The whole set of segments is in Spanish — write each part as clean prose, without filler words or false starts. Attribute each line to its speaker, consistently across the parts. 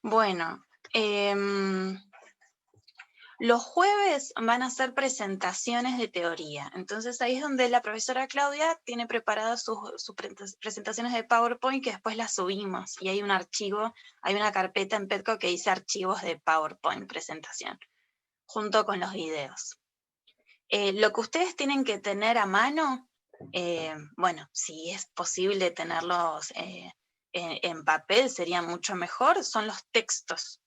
Speaker 1: Bueno, los jueves van a ser presentaciones de teoría, entonces ahí es donde la profesora Claudia tiene preparadas sus presentaciones de PowerPoint que después las subimos, y hay un archivo, hay una carpeta en Petco que dice archivos de PowerPoint presentación, junto con los videos. Lo que ustedes tienen que tener a mano, bueno, si es posible tenerlos en papel sería mucho mejor, son los textos,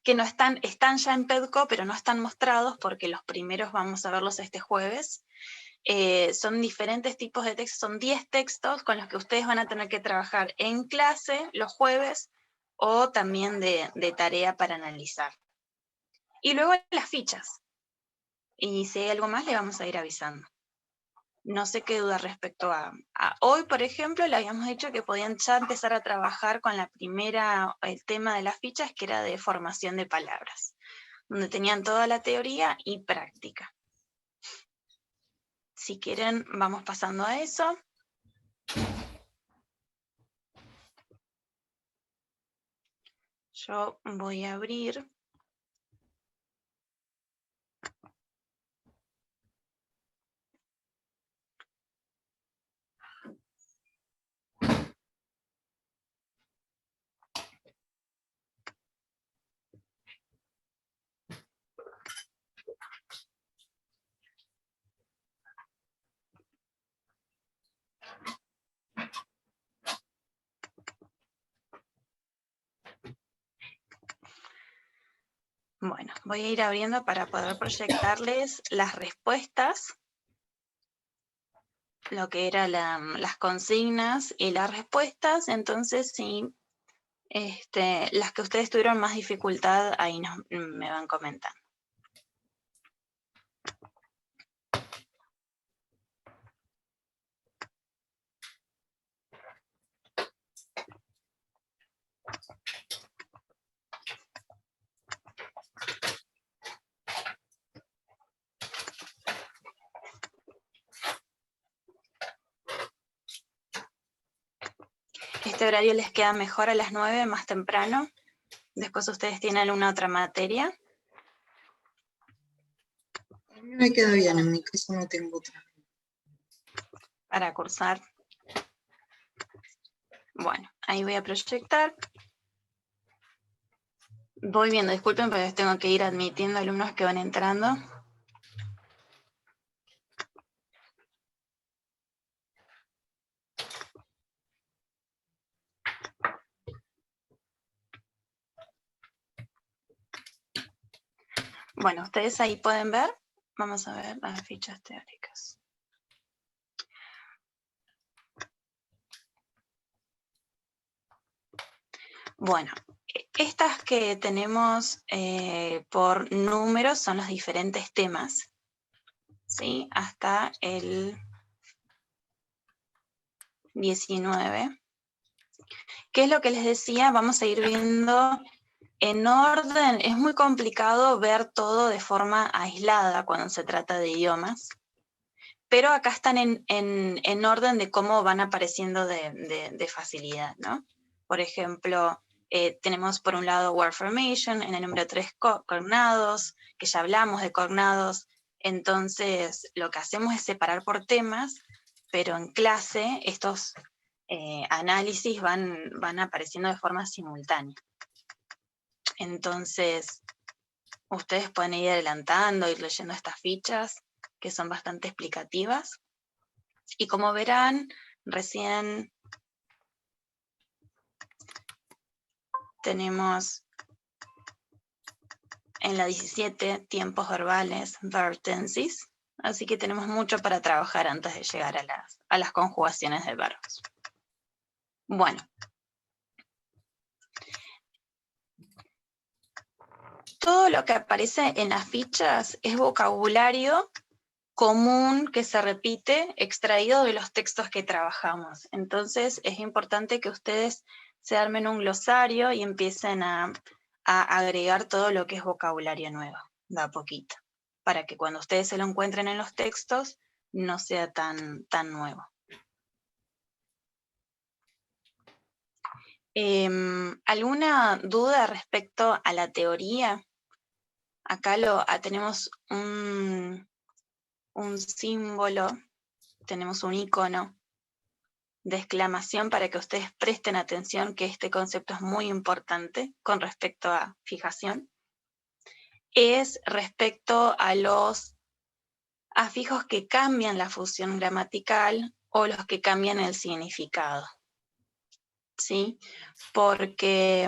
Speaker 1: que no están ya en Petco, pero no están mostrados porque los primeros vamos a verlos este jueves. Son diferentes tipos de textos, son 10 textos con los que ustedes van a tener que trabajar en clase los jueves o también de tarea para analizar. Y luego las fichas. Y si hay algo más, le vamos a ir avisando. No sé qué duda respecto a hoy, por ejemplo, le habíamos dicho que podían ya empezar a trabajar con el tema de las fichas, que era de formación de palabras, donde tenían toda la teoría y práctica. Si quieren, vamos pasando a eso. Yo voy a abrir. Bueno, voy a ir abriendo para poder proyectarles las respuestas, lo que eran las consignas y las respuestas. Entonces, sí, las que ustedes tuvieron más dificultad, ahí me van comentando. Este horario les queda mejor a las 9, más temprano. Después ustedes tienen alguna otra materia.
Speaker 2: A mí me queda bien, en mi caso no tengo otra.
Speaker 1: Para cursar. Bueno, ahí voy a proyectar. Voy viendo, disculpen, pero tengo que ir admitiendo alumnos que van entrando. Bueno, ustedes ahí pueden ver. Vamos a ver las fichas teóricas. Bueno, estas que tenemos por números son los diferentes temas, ¿sí? Hasta el 19. ¿Qué es lo que les decía? Vamos a ir viendo en orden. Es muy complicado ver todo de forma aislada cuando se trata de idiomas, pero acá están en orden de cómo van apareciendo de facilidad, ¿no? Por ejemplo, tenemos por un lado word formation, en el número 3 cognados, que ya hablamos de cognados. Entonces lo que hacemos es separar por temas, pero en clase estos análisis van apareciendo de forma simultánea. Entonces ustedes pueden ir adelantando, ir leyendo estas fichas que son bastante explicativas. Y como verán, recién tenemos en la 17 tiempos verbales, verb tenses, así que tenemos mucho para trabajar antes de llegar a las conjugaciones de verbos. Bueno. Todo lo que aparece en las fichas es vocabulario común que se repite, extraído de los textos que trabajamos. Entonces es importante que ustedes se armen un glosario y empiecen a agregar todo lo que es vocabulario nuevo, de a poquito, para que cuando ustedes se lo encuentren en los textos no sea tan nuevo. ¿Alguna duda respecto a la teoría? Acá tenemos un símbolo, tenemos un icono de exclamación para que ustedes presten atención, que este concepto es muy importante con respecto a fijación. Es respecto a los afijos que cambian la fusión gramatical o los que cambian el significado, ¿sí? Porque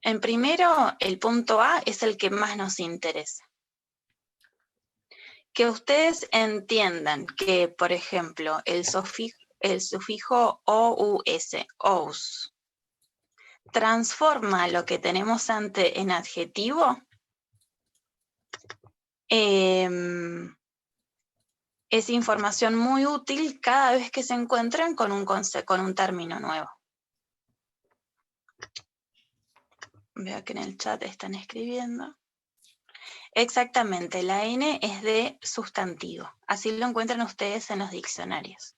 Speaker 1: en primero, el punto A es el que más nos interesa. Que ustedes entiendan que, por ejemplo, el sufijo OUS, OUS, transforma lo que tenemos antes en adjetivo, es información muy útil cada vez que se encuentren con un término nuevo. Veo que en el chat están escribiendo. Exactamente, la N es de sustantivo. Así lo encuentran ustedes en los diccionarios.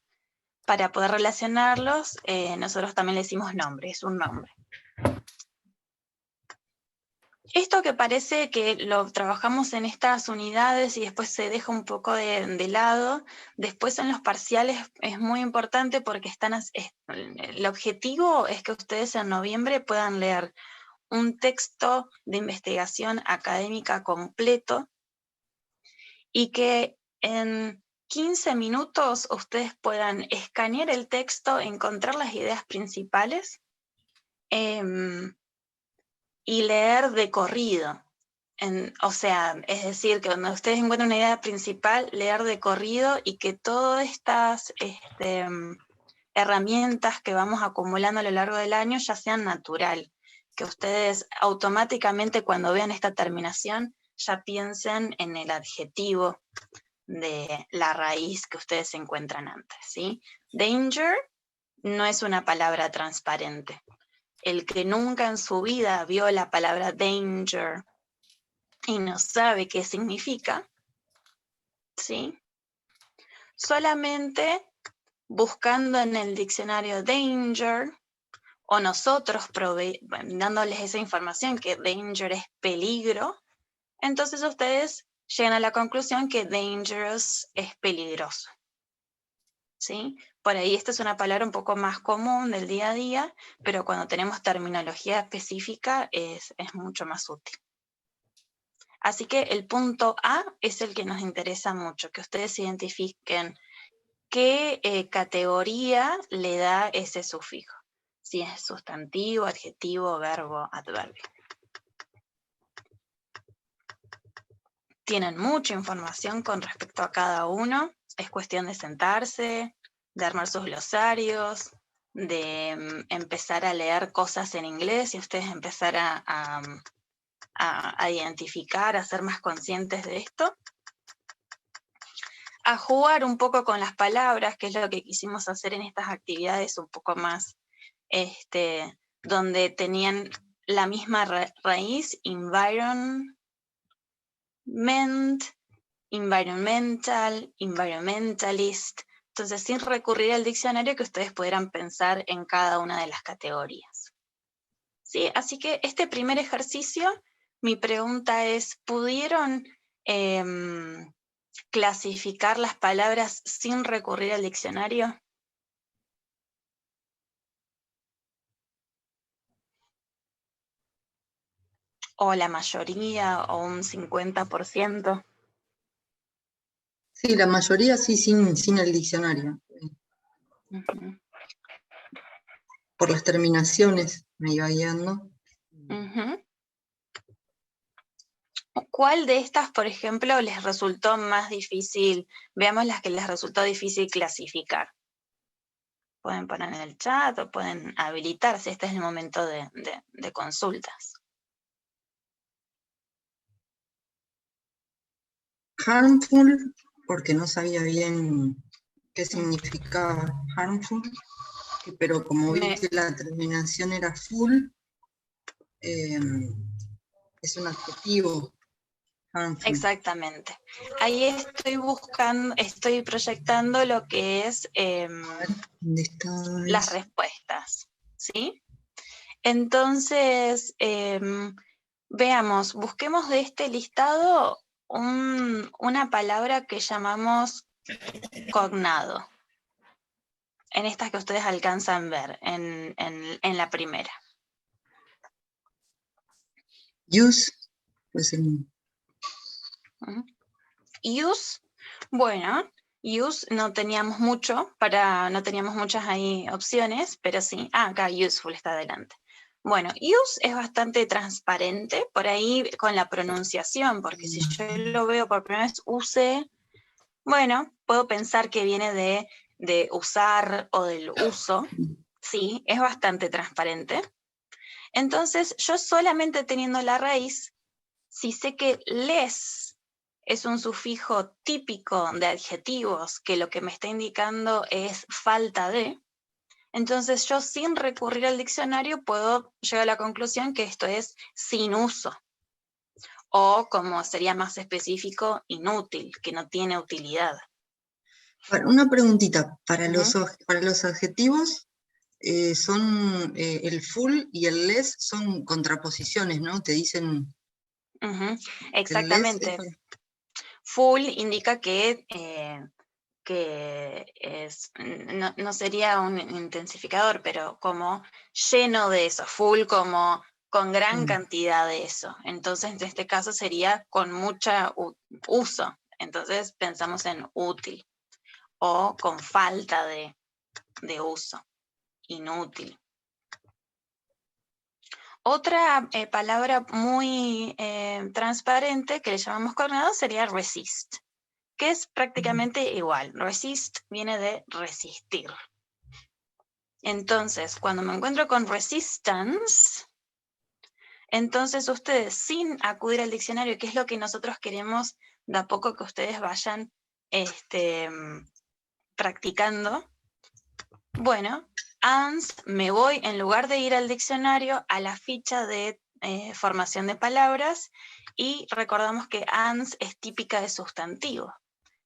Speaker 1: Para poder relacionarlos, nosotros también le decimos nombre, es un nombre. Esto que parece que lo trabajamos en estas unidades y después se deja un poco de lado, después en los parciales es muy importante porque el objetivo es que ustedes en noviembre puedan leer un texto de investigación académica completo y que en 15 minutos ustedes puedan escanear el texto, encontrar las ideas principales y leer de corrido. O sea, es decir, que cuando ustedes encuentran una idea principal, leer de corrido y que todas estas herramientas que vamos acumulando a lo largo del año ya sean natural. Que ustedes automáticamente cuando vean esta terminación ya piensen en el adjetivo de la raíz que ustedes encuentran antes, ¿sí? Danger no es una palabra transparente. El que nunca en su vida vio la palabra danger y no sabe qué significa, ¿sí? Solamente buscando en el diccionario danger, o nosotros dándoles esa información que danger es peligro, entonces ustedes llegan a la conclusión que dangerous es peligroso, ¿sí? Por ahí esta es una palabra un poco más común del día a día, pero cuando tenemos terminología específica es mucho más útil. Así que el punto A es el que nos interesa mucho, que ustedes identifiquen qué categoría le da ese sufijo, si es sustantivo, adjetivo, verbo, adverbio. Tienen mucha información con respecto a cada uno, es cuestión de sentarse, de armar sus glosarios, de empezar a leer cosas en inglés y ustedes empezar a identificar, a ser más conscientes de esto. A jugar un poco con las palabras, que es lo que quisimos hacer en estas actividades un poco más, donde tenían la misma raíz, environment, environmental, environmentalist. Entonces, sin recurrir al diccionario, que ustedes pudieran pensar en cada una de las categorías. ¿Sí? Así que este primer ejercicio, mi pregunta es, ¿pudieron clasificar las palabras sin recurrir al diccionario? ¿O la mayoría, o un 50%?
Speaker 2: Sí, la mayoría sí, sin el diccionario.
Speaker 1: Uh-huh.
Speaker 2: Por las terminaciones me iba guiando.
Speaker 1: Uh-huh. ¿Cuál de estas, por ejemplo, les resultó más difícil? Veamos las que les resultó difícil clasificar. Pueden poner en el chat o pueden habilitarse. Este es el momento de consultas.
Speaker 2: Harmful, porque no sabía bien qué significaba harmful, pero como vi que la terminación era full, es un adjetivo. Harmful.
Speaker 1: Exactamente. Ahí estoy proyectando lo que es
Speaker 2: ¿Dónde está?
Speaker 1: las respuestas, ¿sí? Entonces, veamos, busquemos de este listado una palabra que llamamos cognado, en estas que ustedes alcanzan a ver, en la primera.
Speaker 2: Use, pues
Speaker 1: Use, bueno, use no teníamos no teníamos muchas ahí opciones, pero sí, acá useful está adelante. Bueno, use es bastante transparente, por ahí con la pronunciación, porque si yo lo veo por primera vez, use, bueno, puedo pensar que viene de usar o del uso, sí, es bastante transparente. Entonces, yo solamente teniendo la raíz, si sé que less es un sufijo típico de adjetivos que lo que me está indicando es falta de, entonces yo sin recurrir al diccionario puedo llegar a la conclusión que esto es sin uso, o como sería más específico, inútil, que no tiene utilidad.
Speaker 2: Una preguntita, para
Speaker 1: Uh-huh.
Speaker 2: para los adjetivos son el full y el less son contraposiciones, ¿no? Te dicen
Speaker 1: Uh-huh.
Speaker 2: el less es
Speaker 1: Exactamente. Full indica que no sería un intensificador, pero como lleno de eso, full como con gran cantidad de eso. Entonces, en este caso sería con mucha uso. Entonces pensamos en útil o con falta de uso, inútil. Otra palabra muy transparente que le llamamos cognado sería resist, que es prácticamente igual. Resist viene de resistir. Entonces, cuando me encuentro con resistance, entonces ustedes, sin acudir al diccionario, que es lo que nosotros queremos de a poco que ustedes vayan practicando, bueno, me voy, en lugar de ir al diccionario, a la ficha de formación de palabras, y recordamos que ans es típica de sustantivo.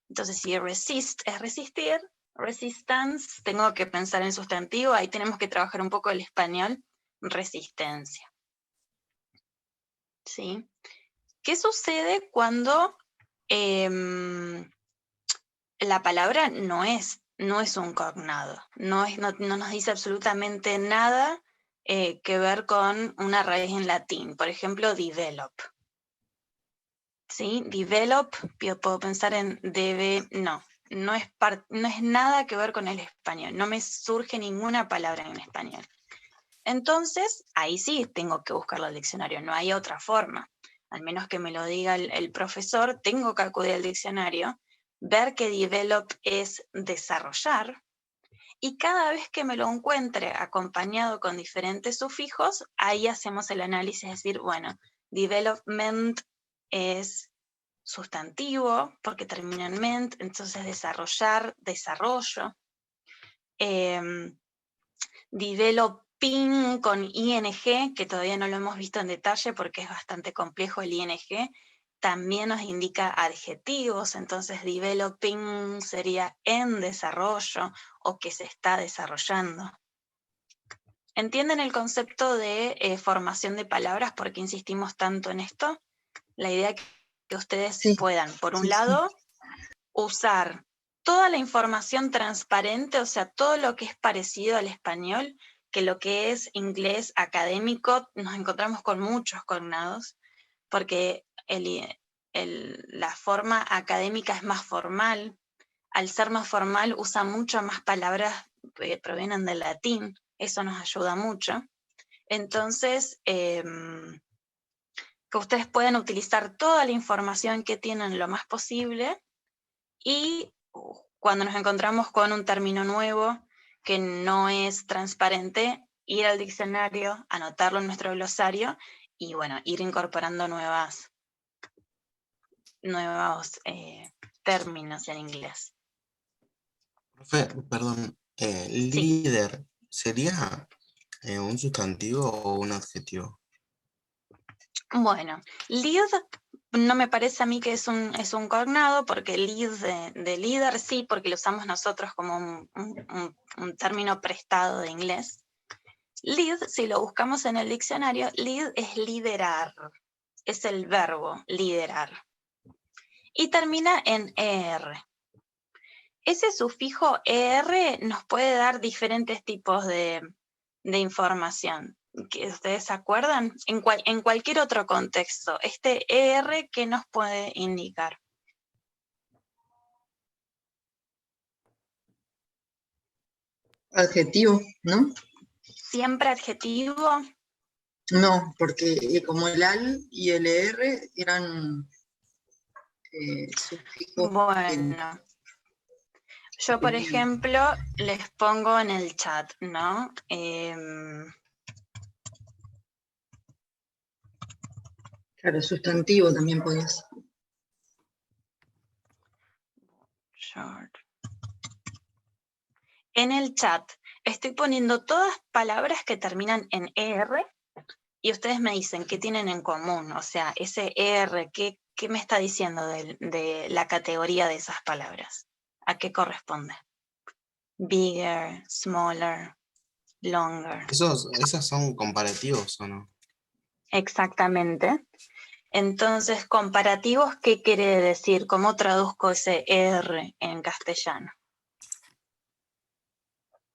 Speaker 1: Entonces, si resist es resistir, resistance, tengo que pensar en sustantivo, ahí tenemos que trabajar un poco el español, resistencia. ¿Sí? ¿Qué sucede cuando la palabra no es un cognado? No nos dice absolutamente nada que ver con una raíz en latín. Por ejemplo, develop. ¿Sí? Develop, yo puedo pensar en debe, no es nada que ver con el español, no me surge ninguna palabra en español. Entonces, ahí sí tengo que buscarlo al diccionario, no hay otra forma. Al menos que me lo diga el profesor, tengo que acudir al diccionario, ver que develop es desarrollar, y cada vez que me lo encuentre acompañado con diferentes sufijos, ahí hacemos el análisis, es decir, bueno, development es sustantivo, porque termina en ment, entonces desarrollar, desarrollo. Developing con ing, que todavía no lo hemos visto en detalle porque es bastante complejo el ing, también nos indica adjetivos, entonces developing sería en desarrollo o que se está desarrollando. ¿Entienden el concepto de formación de palabras? ¿Por qué insistimos tanto en esto? La idea que ustedes puedan, por un lado, usar toda la información transparente, o sea, todo lo que es parecido al español, que lo que es inglés académico, nos encontramos con muchos cognados, porque la forma académica es más formal. Al ser más formal, usa mucho más palabras que provienen del latín, eso nos ayuda mucho. Entonces, que ustedes puedan utilizar toda la información que tienen lo más posible, y cuando nos encontramos con un término nuevo que no es transparente, ir al diccionario, anotarlo en nuestro glosario y bueno, ir incorporando nuevos términos en inglés.
Speaker 3: Profe, perdón,
Speaker 1: Sí.
Speaker 3: líder, ¿sería un sustantivo o un adjetivo?
Speaker 1: Bueno, lead no me parece a mí que es un cognado, porque lead de líder sí, porque lo usamos nosotros como un término prestado de inglés. Lead, si lo buscamos en el diccionario, lead es liderar, es el verbo liderar. Y termina en ER. Ese sufijo ER nos puede dar diferentes tipos de información. ¿Que ustedes se acuerdan? En cualquier otro contexto, este ER, ¿qué nos puede indicar?
Speaker 2: Adjetivo, ¿no?
Speaker 1: ¿Siempre adjetivo?
Speaker 2: No, porque como el al y el er eran sufijos.
Speaker 1: Bueno, yo por ejemplo les pongo en el chat, ¿no?
Speaker 2: Claro, sustantivo también podía ser.
Speaker 1: Short. En el chat estoy poniendo todas palabras que terminan en ER y ustedes me dicen qué tienen en común, o sea, ese ER, ¿qué me está diciendo de la categoría de esas palabras? ¿A qué corresponde? Bigger, smaller, longer.
Speaker 3: ¿Esos son comparativos o no?
Speaker 1: Exactamente. Entonces, comparativos, ¿qué quiere decir? ¿Cómo traduzco ese ER en castellano?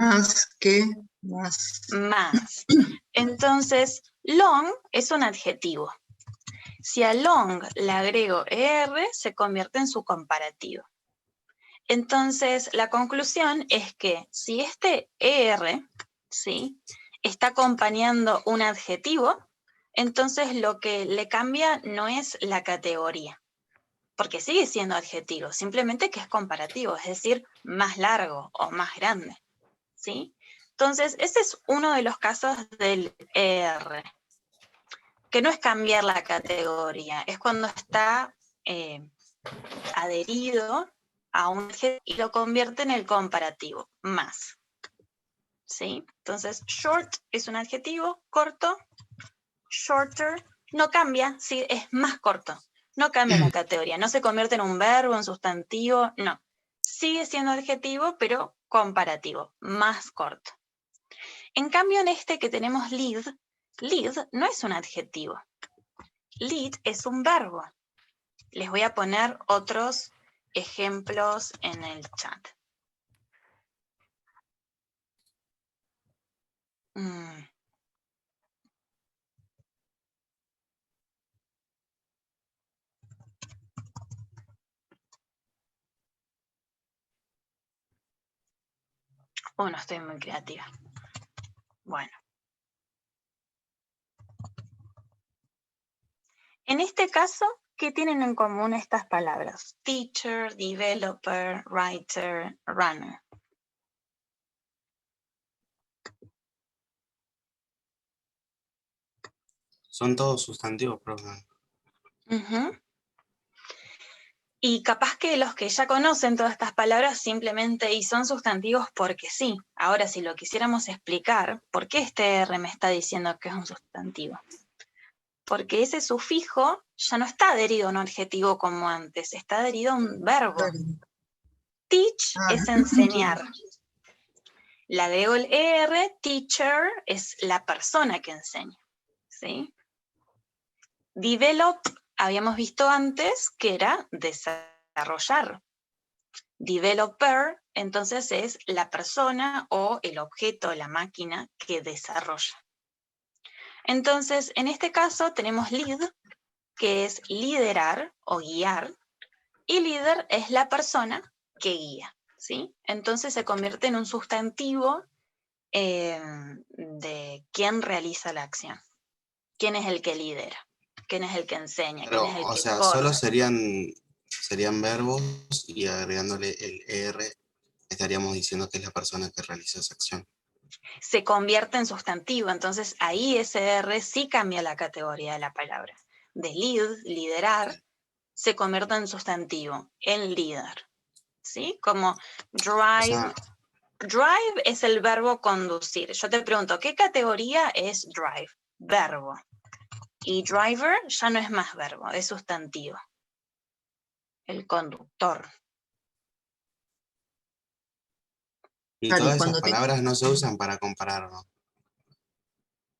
Speaker 2: Más que, más.
Speaker 1: Más. Entonces, long es un adjetivo. Si a long le agrego ER, se convierte en su comparativo. Entonces, la conclusión es que si este ER, ¿sí?, está acompañando un adjetivo, entonces lo que le cambia no es la categoría, porque sigue siendo adjetivo, simplemente que es comparativo, es decir, más largo o más grande, ¿sí? Entonces, ese es uno de los casos del ER, que no es cambiar la categoría, es cuando está adherido a un adjetivo y lo convierte en el comparativo, más. ¿Sí? Entonces, short es un adjetivo, corto, shorter, no cambia, ¿sí? Es más corto, no cambia la categoría, no se convierte en un verbo, en sustantivo, no. Sigue siendo adjetivo, pero comparativo, más corto. En cambio, en este que tenemos lead, lead no es un adjetivo, lead es un verbo. Les voy a poner otros ejemplos en el chat. No estoy muy creativa. Bueno. En este caso, ¿qué tienen en común estas palabras? Teacher, developer, writer, runner.
Speaker 3: Son todos sustantivos, profe.
Speaker 1: Y capaz que los que ya conocen todas estas palabras simplemente y son sustantivos porque sí. Ahora, si lo quisiéramos explicar, ¿por qué este R me está diciendo que es un sustantivo? Porque ese sufijo ya no está adherido a un adjetivo como antes, está adherido a un verbo. Teach es enseñar. Le agrego el ER, teacher es la persona que enseña, ¿sí? Develop, habíamos visto antes que era desarrollar. Developer, entonces es la persona o el objeto, la máquina que desarrolla. Entonces, en este caso tenemos lead, que es liderar o guiar, y líder es la persona que guía, ¿sí? Entonces se convierte en un sustantivo de quién realiza la acción, quién es el que lidera, quién es el que enseña,
Speaker 3: Pero,
Speaker 1: quién es el
Speaker 3: o
Speaker 1: que
Speaker 3: sea, solo
Speaker 1: corre.
Speaker 3: serían verbos y agregándole el ER estaríamos diciendo que es la persona que realiza esa acción.
Speaker 1: Se convierte en sustantivo, entonces ahí ese R sí cambia la categoría de la palabra. De lead, liderar, se convierte en sustantivo, en líder, ¿sí? Como drive.
Speaker 3: O sea,
Speaker 1: Drive es el verbo conducir. Yo te pregunto, ¿qué categoría es drive? Verbo. Y driver ya no es más verbo, es sustantivo. El conductor.
Speaker 3: y
Speaker 2: Claro, y
Speaker 3: todas esas
Speaker 2: cuando
Speaker 3: palabras no se usan para comparar, ¿no?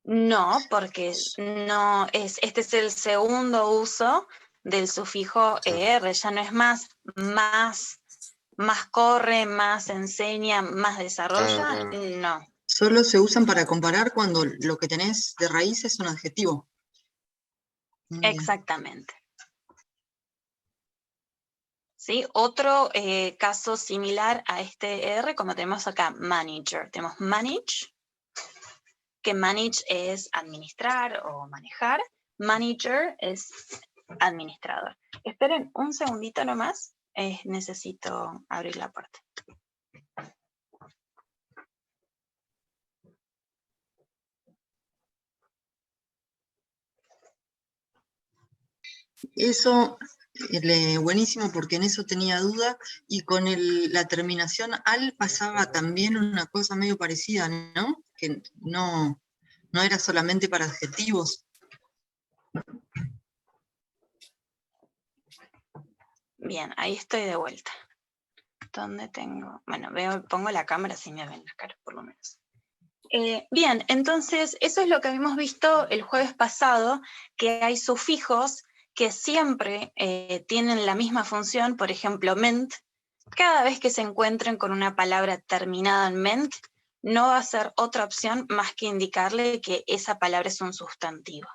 Speaker 1: No, porque no es, este es el segundo uso del sufijo
Speaker 3: Sí.
Speaker 1: er, ya no es más corre, más enseña, más
Speaker 3: Claro,
Speaker 1: desarrolla,
Speaker 3: claro.
Speaker 1: no.
Speaker 2: Solo se usan para comparar cuando lo que tenés de raíz es un adjetivo. Bien.
Speaker 1: Exactamente. ¿Sí? Otro caso similar a este R, como tenemos acá, manager. Tenemos manage, que manage es administrar o manejar. Manager es administrador. Esperen un segundito nomás, necesito abrir la puerta.
Speaker 2: Eso, buenísimo, porque en eso tenía duda, y con la terminación al pasaba también una cosa medio parecida, ¿no? Que no era solamente para adjetivos.
Speaker 1: Bien, ahí estoy de vuelta. ¿Dónde tengo? Bueno, pongo la cámara así me ven las caras por lo menos. Bien, entonces eso es lo que habíamos visto el jueves pasado, que hay sufijos que siempre tienen la misma función, por ejemplo, ment. Cada vez que se encuentren con una palabra terminada en ment, no va a ser otra opción más que indicarle que esa palabra es un sustantivo.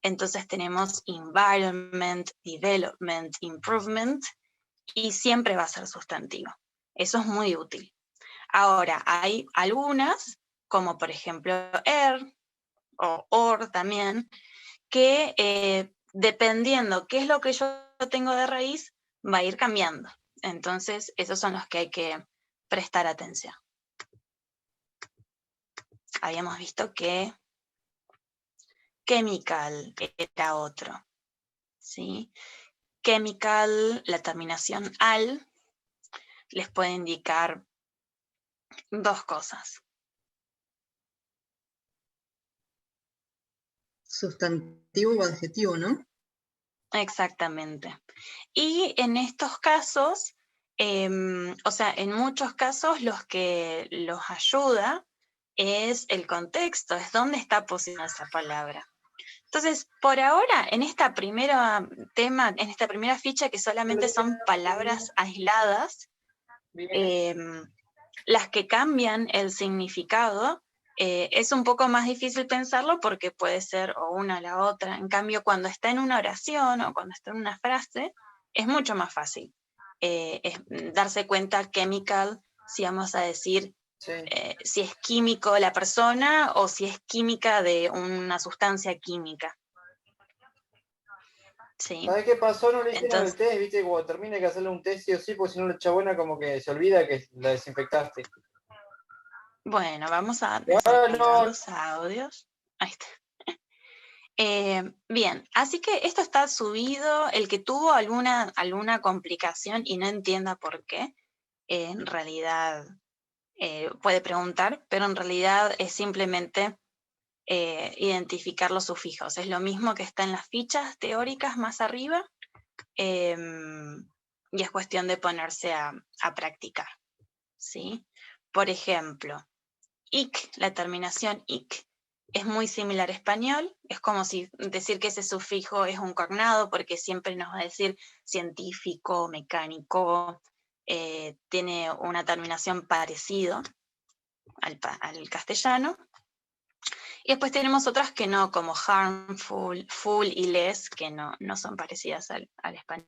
Speaker 1: Entonces tenemos environment, development, improvement, y siempre va a ser sustantivo. Eso es muy útil. Ahora, hay algunas, como por ejemplo er o or también, que dependiendo qué es lo que yo tengo de raíz, va a ir cambiando. Entonces, esos son los que hay que prestar atención. Habíamos visto que chemical era otro, ¿sí? Chemical, la terminación al, les puede indicar dos cosas.
Speaker 2: Sustantivo o adjetivo, ¿no?
Speaker 1: Exactamente. Y en estos casos, o sea, en muchos casos los que los ayuda es el contexto, es dónde está posicionada esa palabra. Entonces, por ahora, en esta primera en esta primera ficha, que solamente son palabras aisladas, las que cambian el significado, es un poco más difícil pensarlo porque puede ser o una o la otra. En cambio, cuando está en una oración o cuando está en una frase, es mucho más fácil darse cuenta chemical, si vamos a decir
Speaker 4: Sí.
Speaker 1: si es químico la persona o si es química de una sustancia química. Sí.
Speaker 4: ¿Sabes qué pasó? No le hicieron
Speaker 1: Entonces,
Speaker 4: el test, viste, cuando termina hay que hacerle un test sí o sí, porque si no la chabona como que se olvida que la desinfectaste.
Speaker 1: bueno, vamos a
Speaker 4: Ah,
Speaker 1: desactivar
Speaker 4: no.
Speaker 1: los audios. Ahí está. Bien, así que esto está subido. El que tuvo alguna complicación y no entienda por qué, en realidad puede preguntar, pero en realidad es simplemente identificar los sufijos. Es lo mismo que está en las fichas teóricas más arriba, y es cuestión de ponerse a practicar, ¿sí? Por ejemplo, ic, la terminación ic, es muy similar a español, es como si decir que ese sufijo es un cognado, porque siempre nos va a decir científico, mecánico, tiene una terminación parecida al castellano. Y después tenemos otras que no, como harmful, full y less, que no son parecidas al español.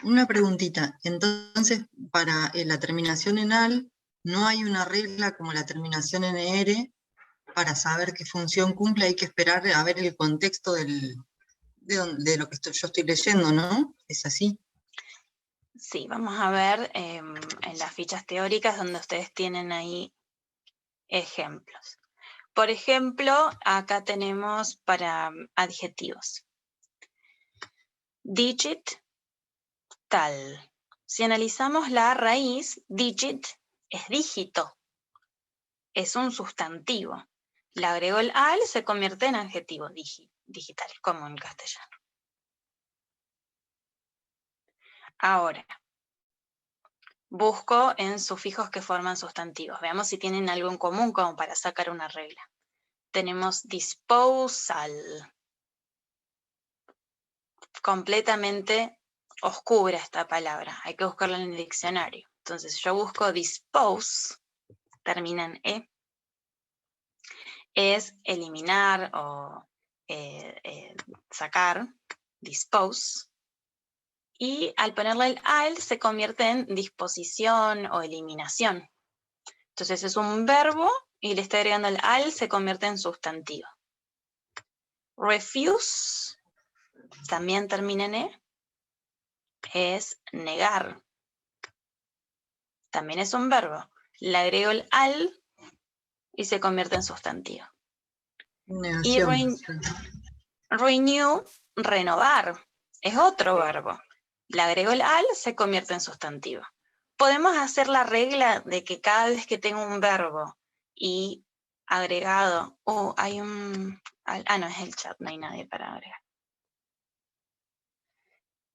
Speaker 2: Una preguntita. Entonces, para la terminación en al, ¿no hay una regla como la terminación en er para saber qué función cumple? Hay que esperar a ver el contexto de lo que yo estoy leyendo, ¿no? ¿Es así?
Speaker 1: Sí, vamos a ver en las fichas teóricas donde ustedes tienen ahí ejemplos. Por ejemplo, acá tenemos para adjetivos. Digit, tal. Si analizamos la raíz, digit es dígito, es un sustantivo. Le agrego el al, se convierte en adjetivo digital, como en castellano. Ahora, busco en sufijos que forman sustantivos. Veamos si tienen algo en común como para sacar una regla. Tenemos disposal. Completamente oscura esta palabra. Hay que buscarla en el diccionario. Entonces yo busco dispose, termina en E. Es eliminar o sacar, dispose. Y al ponerle el al se convierte en disposición o eliminación. Entonces es un verbo y le estoy agregando el al, se convierte en sustantivo. Refuse, también termina en E, es negar. También es un verbo. Le agrego el al y se convierte en sustantivo. Y
Speaker 2: Negación.
Speaker 1: renew, renovar, es otro verbo. Le agrego el al, se convierte en sustantivo. Podemos hacer la regla de que cada vez que tengo un verbo y agregado, hay un... no, es el chat, no hay nadie para agregar.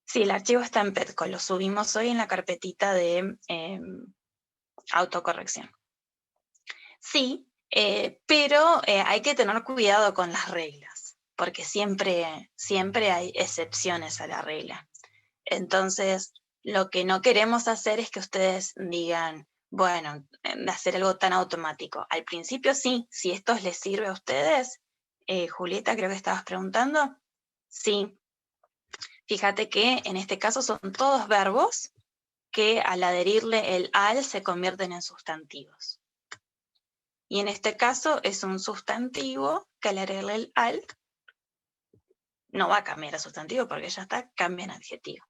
Speaker 1: Sí, el archivo está en Petco, lo subimos hoy en la carpetita de autocorrección. Sí, pero hay que tener cuidado con las reglas, porque siempre hay excepciones a la regla. Entonces, lo que no queremos hacer es que ustedes digan, bueno, de hacer algo tan automático. Al principio sí, si esto les sirve a ustedes, Julieta, creo que estabas preguntando, sí. Fíjate que en este caso son todos verbos que al adherirle el al se convierten en sustantivos. Y en este caso es un sustantivo que al agregarle el al no va a cambiar a sustantivo porque ya está, cambia en adjetivo.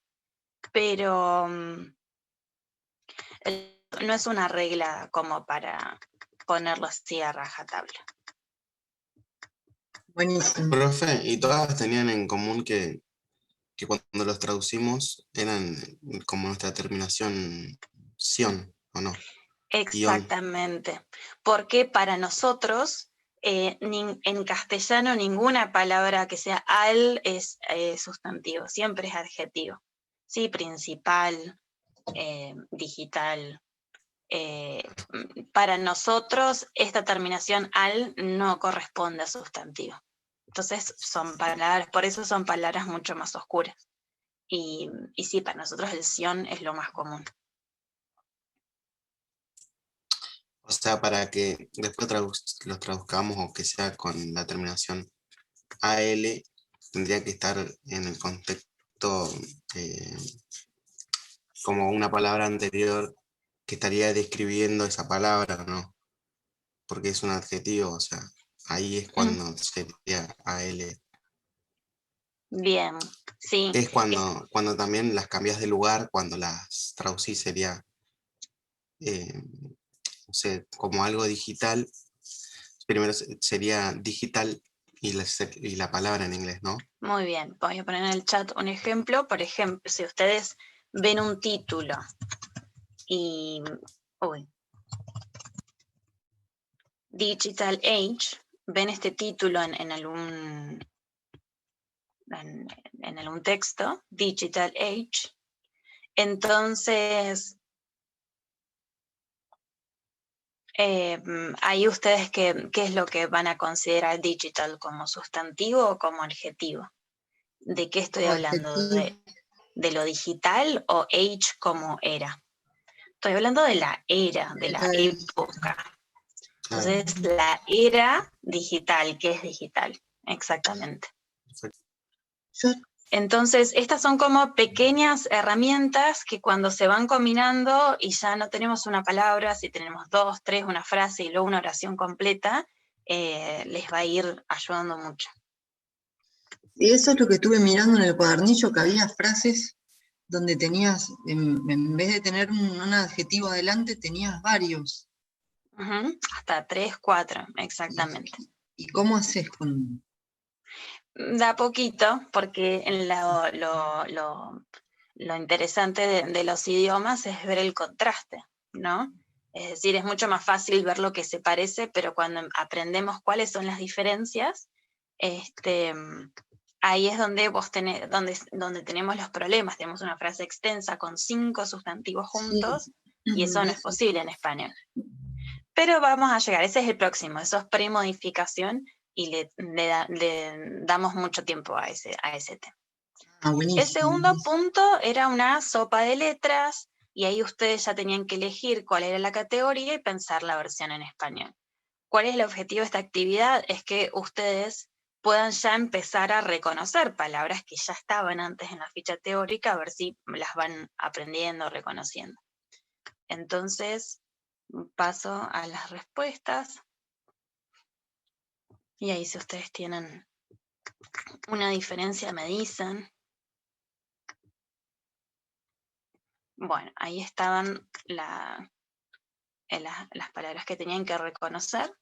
Speaker 1: Pero no es una regla como para ponerlo así a rajatabla.
Speaker 2: Buenísimo.
Speaker 3: Profe, y todas tenían en común que cuando los traducimos eran como nuestra terminación sion, ¿o no?
Speaker 1: Exactamente, porque para nosotros en castellano ninguna palabra que sea al es sustantivo, siempre es adjetivo. Sí, principal, digital. Para nosotros esta terminación al no corresponde a sustantivo. Entonces son palabras, por eso son palabras mucho más oscuras. Y sí, para nosotros el sion es lo más común.
Speaker 3: O sea, para que después los traduzcamos o que sea con la terminación AL, tendría que estar en el contexto como una palabra anterior que estaría describiendo esa palabra, ¿no? Porque es un adjetivo, o sea, ahí es cuando sería AL.
Speaker 1: Bien, sí.
Speaker 3: Es cuando también las cambias de lugar, cuando las traducís sería, no sé, como algo digital. Primero sería digital y la palabra en inglés, ¿no?
Speaker 1: Muy bien, voy a poner en el chat un ejemplo. Por ejemplo, si ustedes ven un título y... Digital Age, ven este título en algún texto, Digital Age, entonces ahí ustedes qué es lo que van a considerar digital, como sustantivo o como adjetivo. ¿De qué estoy hablando? ¿De lo digital o age como era? Estoy hablando de la era, de la época. Entonces, la era digital, ¿qué es digital? Exactamente. Entonces, estas son como pequeñas herramientas que cuando se van combinando y ya no tenemos una palabra, si tenemos 2, 3, una frase y luego una oración completa, les va a ir ayudando mucho.
Speaker 2: Y eso es lo que estuve mirando en el cuadernillo, que había frases donde tenías, en vez de tener un adjetivo adelante, tenías varios.
Speaker 1: Hasta 3, 4, exactamente.
Speaker 2: ¿Y cómo haces con...?
Speaker 1: Da poquito, porque lo interesante de los idiomas es ver el contraste, ¿no? Es decir, es mucho más fácil ver lo que se parece, pero cuando aprendemos cuáles son las diferencias, ahí es donde donde tenemos los problemas. Tenemos una frase extensa con 5 sustantivos juntos, y eso no es
Speaker 2: Eso.
Speaker 1: posible en español. Pero vamos a llegar, ese es el próximo, eso es premodificación y le damos mucho tiempo a ese tema.
Speaker 2: Ah, buenísimo.
Speaker 1: El segundo punto era una sopa de letras y ahí ustedes ya tenían que elegir cuál era la categoría y pensar la versión en español. ¿Cuál es el objetivo de esta actividad? Es que ustedes puedan ya empezar a reconocer palabras que ya estaban antes en la ficha teórica, a ver si las van aprendiendo, reconociendo. Entonces, paso a las respuestas. Y ahí si ustedes tienen una diferencia me dicen. Bueno, ahí estaban las palabras que tenían que reconocer.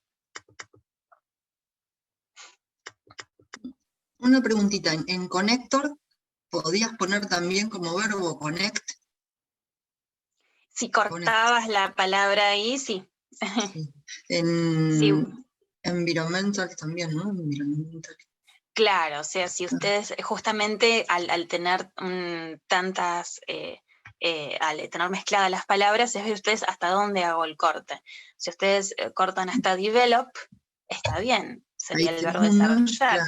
Speaker 2: Una preguntita, en connector, ¿podías poner también como verbo connect?
Speaker 1: Si cortabas la palabra ahí, sí.
Speaker 2: Sí. En
Speaker 1: Sí,
Speaker 2: environmental también, ¿no? Environmental.
Speaker 1: claro, o sea, si ustedes justamente al tener tantas, al tener mezcladas las palabras, es ver ustedes hasta dónde hago el corte. Si ustedes cortan hasta develop, está bien, sería
Speaker 2: Ahí
Speaker 1: el
Speaker 2: tenés
Speaker 1: verbo
Speaker 2: una,
Speaker 1: desarrollar.
Speaker 2: claro,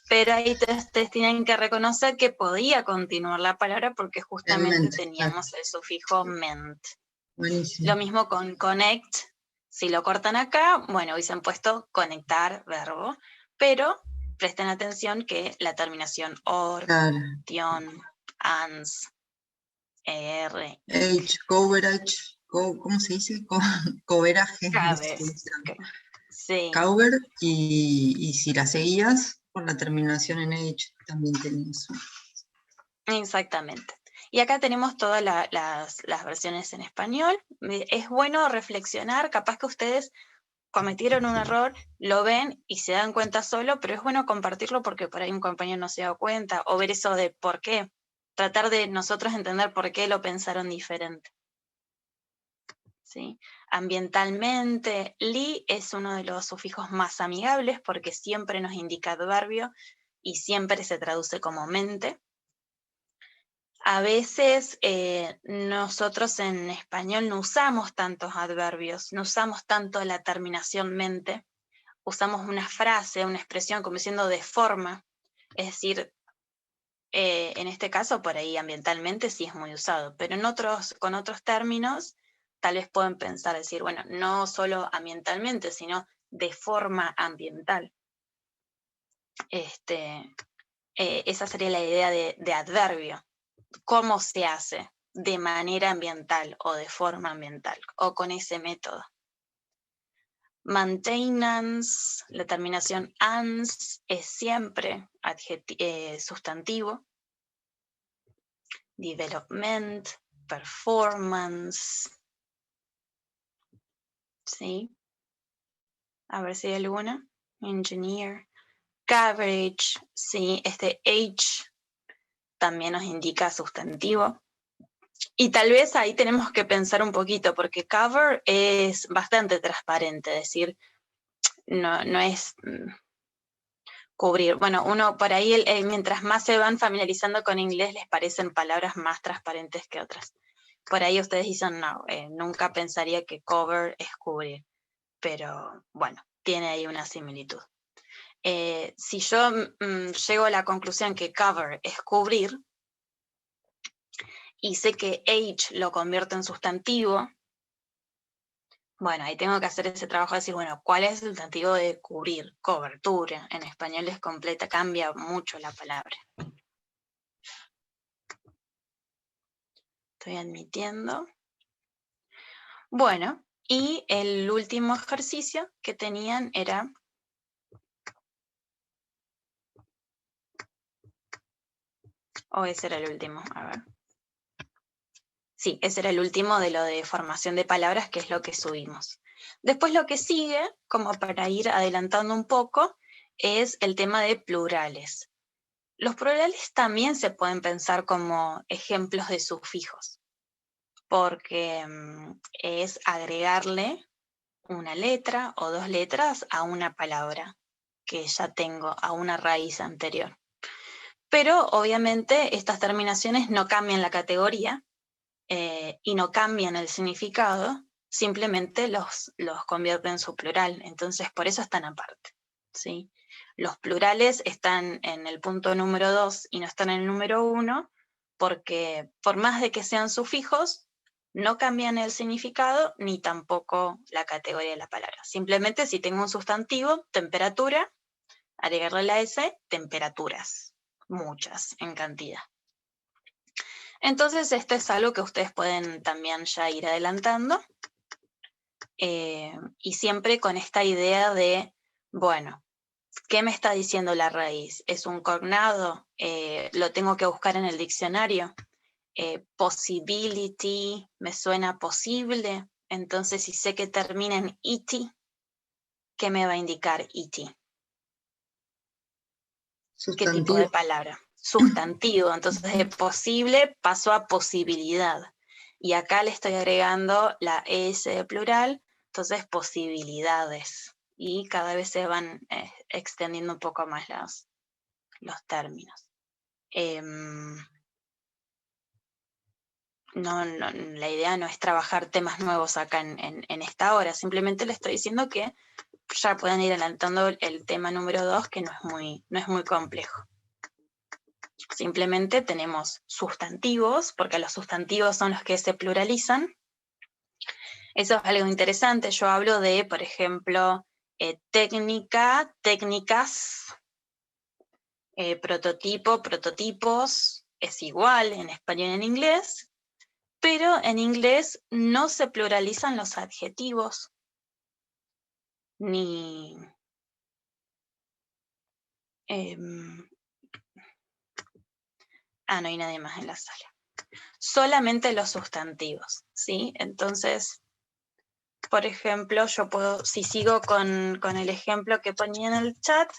Speaker 1: Pero ahí ustedes tienen que reconocer que podía continuar la palabra porque
Speaker 2: en
Speaker 1: justamente
Speaker 2: mente, claro.
Speaker 1: teníamos el sufijo ment.
Speaker 2: Buenísimo.
Speaker 1: Lo mismo con connect, si lo cortan acá, bueno, hubiesen puesto conectar verbo, pero presten atención que la terminación or,
Speaker 2: Claro.
Speaker 1: tion, ans, er,
Speaker 2: Age, coverage, ¿cómo se dice? Coveraje.
Speaker 1: cabe. Sí,
Speaker 2: Cover, y si la seguías, con la terminación en age también tenías una.
Speaker 1: exactamente. Y acá tenemos todas las versiones en español. Es bueno reflexionar, capaz que ustedes cometieron un error, lo ven y se dan cuenta solo, pero es bueno compartirlo porque por ahí un compañero no se da cuenta, o ver eso de por qué, tratar de nosotros entender por qué lo pensaron diferente. ¿Sí? Ambientalmente, li es uno de los sufijos más amigables porque siempre nos indica adverbio y siempre se traduce como mente. A veces nosotros en español no usamos tantos adverbios, no usamos tanto la terminación mente, usamos una frase, una expresión como diciendo de forma, es decir, en este caso por ahí ambientalmente sí es muy usado, pero con otros términos tal vez pueden pensar, decir, bueno, no solo ambientalmente, sino de forma ambiental. Esa sería la idea de adverbio. ¿Cómo se hace? De manera ambiental o de forma ambiental, o con ese método. Maintenance, la terminación ans es siempre sustantivo. Development, performance. ¿Sí? A ver si hay alguna. Engineer. Coverage, ¿sí? Age también nos indica sustantivo. Y tal vez ahí tenemos que pensar un poquito, porque cover es bastante transparente, es decir, no es cubrir. Bueno, uno por ahí, mientras más se van familiarizando con inglés, les parecen palabras más transparentes que otras. Por ahí ustedes dicen, no, nunca pensaría que cover es cubrir, pero bueno, tiene ahí una similitud. Si yo llego a la conclusión que cover es cubrir, y sé que age lo convierto en sustantivo, bueno, ahí tengo que hacer ese trabajo de decir, bueno, ¿cuál es el sustantivo de cubrir? Cobertura. En español es completa, cambia mucho la palabra. Estoy admitiendo. Bueno, y el último ejercicio que tenían era o ese era el último, a ver. Sí, ese era el último de lo de formación de palabras, que es lo que subimos. Después lo que sigue, como para ir adelantando un poco, es el tema de plurales. Los plurales también se pueden pensar como ejemplos de sufijos, porque es agregarle una letra o dos letras a una palabra que ya tengo, a una raíz anterior. Pero obviamente estas terminaciones no cambian la categoría, y no cambian el significado, simplemente los convierte en su plural. Entonces, por eso están aparte, ¿sí? Los plurales están en el punto número 2 y no están en el número 1, porque por más de que sean sufijos, no cambian el significado ni tampoco la categoría de la palabra. Simplemente si tengo un sustantivo, temperatura, agregarle la S, temperaturas, muchas en cantidad. Entonces esto es algo que ustedes pueden también ya ir adelantando, y siempre con esta idea de, bueno, ¿qué me está diciendo la raíz? ¿Es un cognado? ¿Lo tengo que buscar en el diccionario? Possibility, me suena posible. Entonces, si sé que termina en ity, ¿qué me va a indicar ity? ¿Qué tipo de
Speaker 2: Sustantivo.
Speaker 1: palabra? Sustantivo. Entonces, de posible pasó a posibilidad. Y acá le estoy agregando la ES de plural, entonces posibilidades. Y cada vez se van extendiendo un poco más los términos. No, la idea no es trabajar temas nuevos acá en esta hora, simplemente le estoy diciendo que ya pueden ir adelantando el tema número 2, que no es muy complejo. Simplemente tenemos sustantivos, porque los sustantivos son los que se pluralizan. Eso es algo interesante. Yo hablo de, por ejemplo, técnica, técnicas, prototipo, prototipos, es igual en español y en inglés, pero en inglés no se pluralizan los adjetivos, ni... no hay nadie más en la sala. Solamente los sustantivos, ¿sí? Entonces, por ejemplo, yo puedo, si sigo con el ejemplo que ponía en el chat,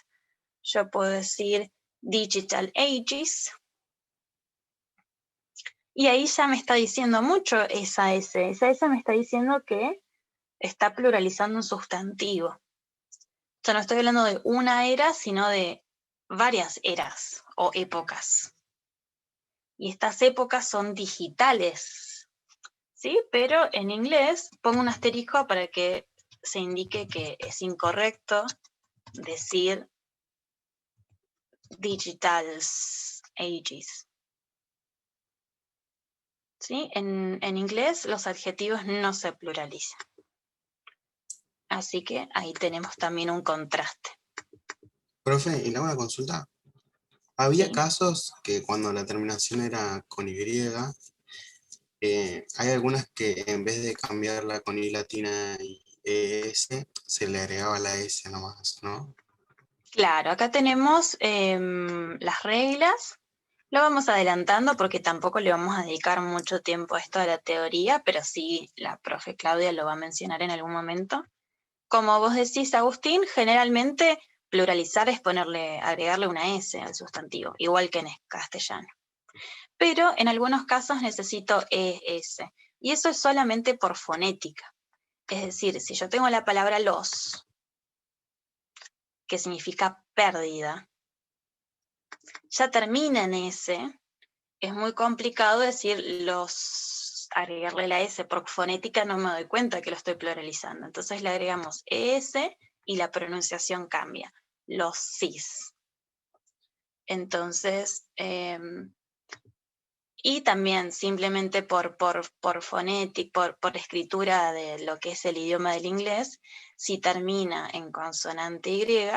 Speaker 1: yo puedo decir digital ages, y ahí ya me está diciendo mucho esa S me está diciendo que está pluralizando un sustantivo. Yo no estoy hablando de una era, sino de varias eras o épocas. Y estas épocas son digitales, ¿sí? Pero en inglés pongo un asterisco para que se indique que es incorrecto decir digital ages. ¿Sí? En inglés los adjetivos no se pluralizan. Así que ahí tenemos también un contraste.
Speaker 3: Profe, y le hago una consulta. Había
Speaker 1: ¿Sí?
Speaker 3: casos que cuando la terminación era con Y, hay algunas que en vez de cambiarla con I latina y ES, se le agregaba la S nomás, ¿no?
Speaker 1: Claro, acá tenemos las reglas. Lo vamos adelantando porque tampoco le vamos a dedicar mucho tiempo a esto de la teoría, pero sí la profe Claudia lo va a mencionar en algún momento. Como vos decís, Agustín, generalmente pluralizar es agregarle una S al sustantivo, igual que en castellano. Pero en algunos casos necesito ES, y eso es solamente por fonética. Es decir, si yo tengo la palabra los, que significa pérdida, ya termina en S, es muy complicado decir agregarle la S, por fonética no me doy cuenta que lo estoy pluralizando. Entonces le agregamos ES y la pronunciación cambia, los cis. Entonces, y también simplemente por fonética, por escritura de lo que es el idioma del inglés, si termina en consonante Y,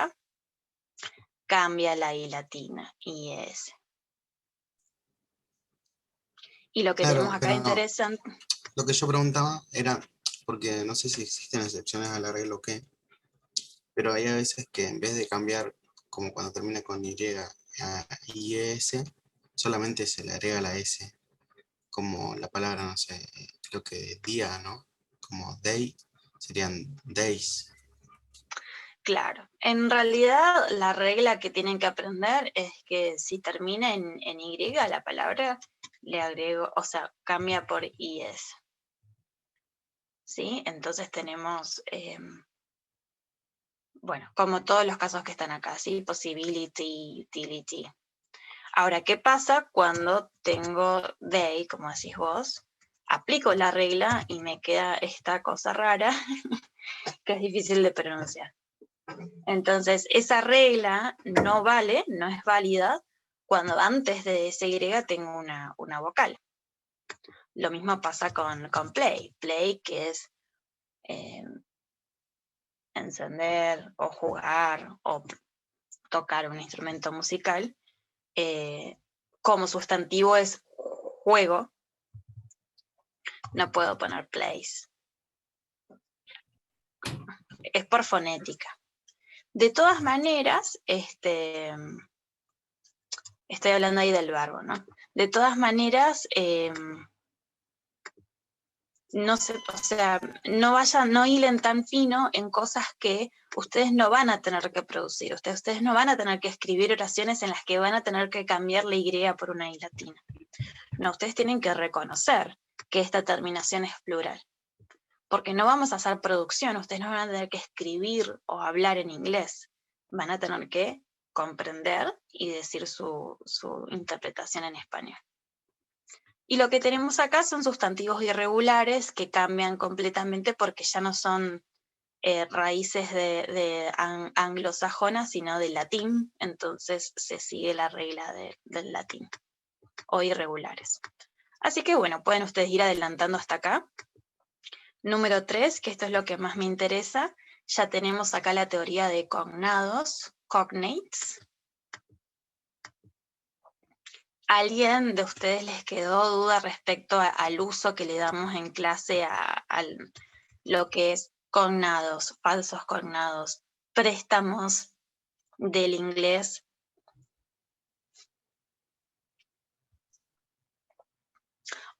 Speaker 1: cambia la I latina, IS. Y lo que tenemos
Speaker 3: Claro,
Speaker 1: acá
Speaker 3: pero
Speaker 1: interesante...
Speaker 3: lo que yo preguntaba era, porque no sé si existen excepciones a la regla o qué, pero hay a veces que en vez de cambiar, como cuando termina con Y a IS, solamente se le agrega la S, como la palabra, no sé, creo que día, ¿no? Como day, serían days.
Speaker 1: Claro, en realidad la regla que tienen que aprender es que si termina en Y la palabra, le agrego, o sea, cambia por IS. ¿Sí? Entonces tenemos, bueno, como todos los casos que están acá, ¿sí? Possibility, utility. Ahora, ¿qué pasa cuando tengo they, como decís vos, aplico la regla y me queda esta cosa rara que es difícil de pronunciar. Entonces, esa regla no vale, no es válida, cuando antes de SY tengo una vocal. Lo mismo pasa con play. Play, que es encender, o jugar, o tocar un instrumento musical. Como sustantivo es juego, no puedo poner plays. Es por fonética. De todas maneras, estoy hablando ahí del verbo, ¿no? De todas maneras, no hilen tan fino en cosas que ustedes no van a tener que producir. Ustedes no van a tener que escribir oraciones en las que van a tener que cambiar la Y por una I latina. No, ustedes tienen que reconocer que esta terminación es plural. Porque no vamos a hacer producción, ustedes no van a tener que escribir o hablar en inglés. Van a tener que comprender y decir su interpretación en español. Y lo que tenemos acá son sustantivos irregulares que cambian completamente porque ya no son raíces de anglosajonas, sino de latín, entonces se sigue la regla del latín, o irregulares. Así que bueno, pueden ustedes ir adelantando hasta acá. Número 3, que esto es lo que más me interesa, ya tenemos acá la teoría de cognados, cognates. ¿Alguien de ustedes les quedó duda respecto al uso que le damos en clase a lo que es cognados, falsos cognados, préstamos del inglés?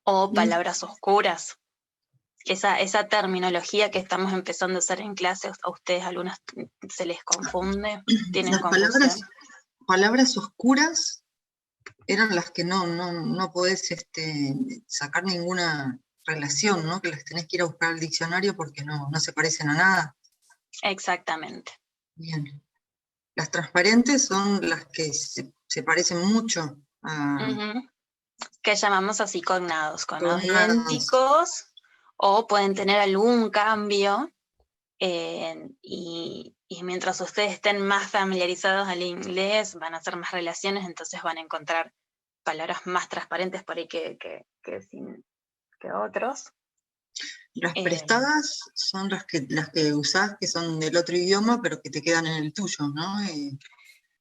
Speaker 1: O palabras oscuras. Esa terminología que estamos empezando a usar en clase, ¿a ustedes algunas se les confunde? ¿Tienen
Speaker 2: Las
Speaker 1: confusión?
Speaker 2: palabras oscuras eran las que no podés sacar ninguna relación, ¿no? Que las tenés que ir a buscar al diccionario porque no se parecen a nada.
Speaker 1: Exactamente.
Speaker 2: Bien. Las transparentes son las que se parecen mucho a...
Speaker 1: Que llamamos así cognados
Speaker 2: Cognados.
Speaker 1: idénticos, o pueden tener algún cambio, y mientras ustedes estén más familiarizados al inglés, van a hacer más relaciones, entonces van a encontrar palabras más transparentes por ahí que otros.
Speaker 2: Las prestadas son las que usás, que son del otro idioma, pero que te quedan en el tuyo, ¿no?